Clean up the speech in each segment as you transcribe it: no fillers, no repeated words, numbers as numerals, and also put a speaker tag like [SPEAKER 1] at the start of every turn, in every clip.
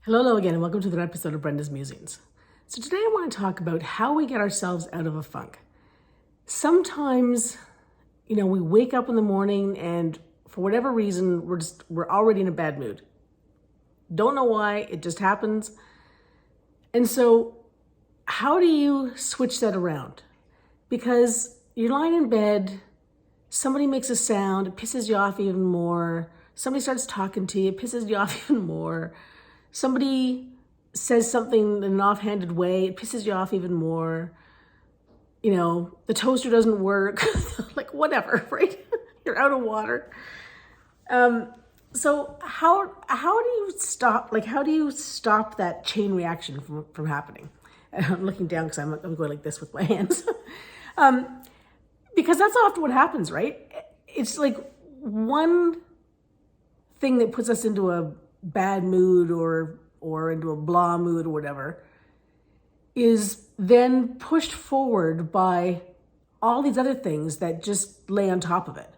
[SPEAKER 1] Hello again, and welcome to another episode of Brenda's Musings. So today I want to talk about how we get ourselves out of a funk. Sometimes, we wake up in the morning and for whatever reason, we're already in a bad mood. Don't know why, it just happens. And so how do you switch that around? Because you're lying in bed, somebody makes a sound, it pisses you off even more. Somebody starts talking to you, it pisses you off even more. Somebody says something in an offhanded way, it pisses you off even more. The toaster doesn't work, like whatever, right? You're out of water. So how do you stop, how do you stop that chain reaction from happening? And I'm looking down because I'm going like this with my hands. Because that's often what happens, right? It's like one thing that puts us into a bad mood or into a blah mood or whatever is then pushed forward by all these other things that just lay on top of it.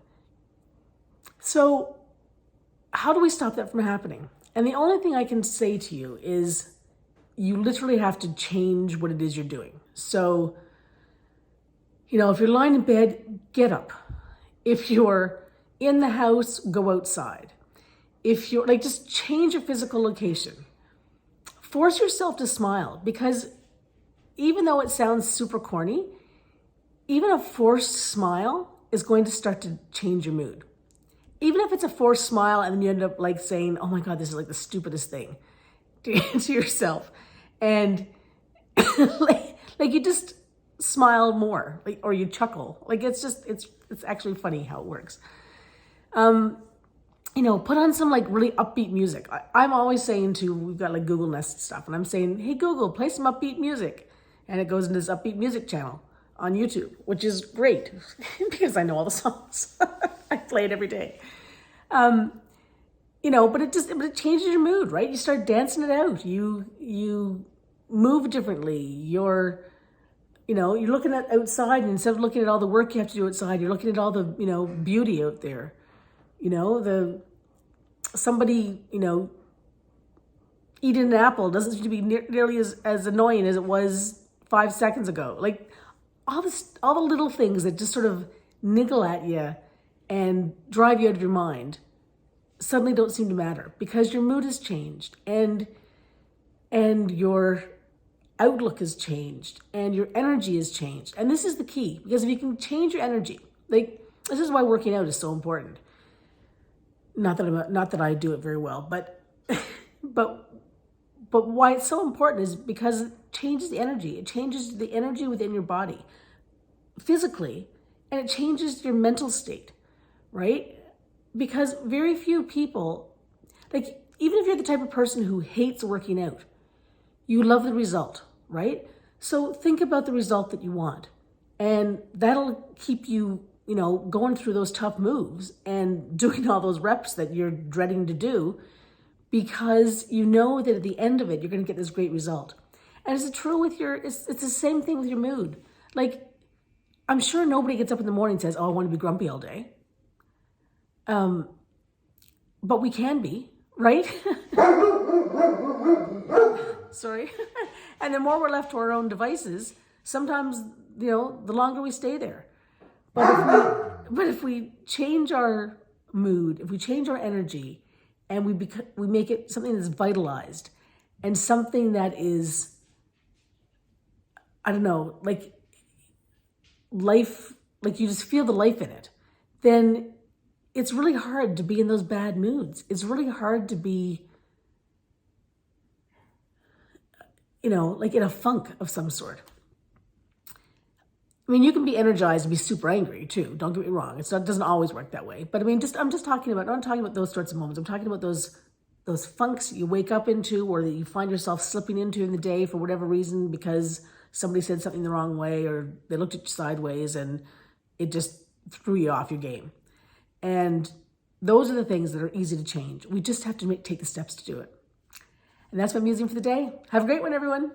[SPEAKER 1] So how do we stop that from happening? And the only thing I can say to you is you literally have to change what it is you're doing. So, if you're lying in bed, get up. If you're in the house, go outside. If you're just change your physical location. Force yourself to smile, because even though it sounds super corny, even a forced smile is going to start to change your mood. Even if it's a forced smile and then you end up saying, oh my God, this is the stupidest thing to yourself. And you just smile more, or you chuckle. It's actually funny how it works. Put on some really upbeat music. I'm always saying we've got Google Nest stuff, and I'm saying, hey Google, play some upbeat music. And it goes into this upbeat music channel on YouTube, which is great because I know all the songs. I play it every day. But it changes your mood, right? You start dancing it out. You move differently. You're looking at outside, and instead of looking at all the work you have to do outside, you're looking at all the, beauty out there. Somebody, eating an apple doesn't seem to be nearly as annoying as it was 5 seconds ago. All the little things that just sort of niggle at you and drive you out of your mind suddenly don't seem to matter because your mood has changed and your outlook has changed and your energy has changed. And this is the key, because if you can change your energy, this is why working out is so important. Not that I do it very well, but why it's so important is because it changes the energy. It changes the energy within your body physically, and it changes your mental state, right? Because very few people, even if you're the type of person who hates working out, you love the result, right? So think about the result that you want, and that'll keep you going through those tough moves and doing all those reps that you're dreading to do, because you know that at the end of it, you're going to get this great result. And it's true with it's the same thing with your mood. I'm sure nobody gets up in the morning and says, oh, I want to be grumpy all day. But we can be, right? Sorry. And the more we're left to our own devices, sometimes, the longer we stay there. But if we change our mood, if we change our energy, and we make it something that's vitalized and something that is, life, you just feel the life in it, then it's really hard to be in those bad moods. It's really hard to be, in a funk of some sort. You can be energized and be super angry too. Don't get me wrong. It doesn't always work that way. But I'm just talking about, I'm not talking about those sorts of moments. I'm talking about those funks you wake up into, or that you find yourself slipping into in the day for whatever reason, because somebody said something the wrong way, or they looked at you sideways and it just threw you off your game. And those are the things that are easy to change. We just have to take the steps to do it. And that's my musing for the day. Have a great one, everyone.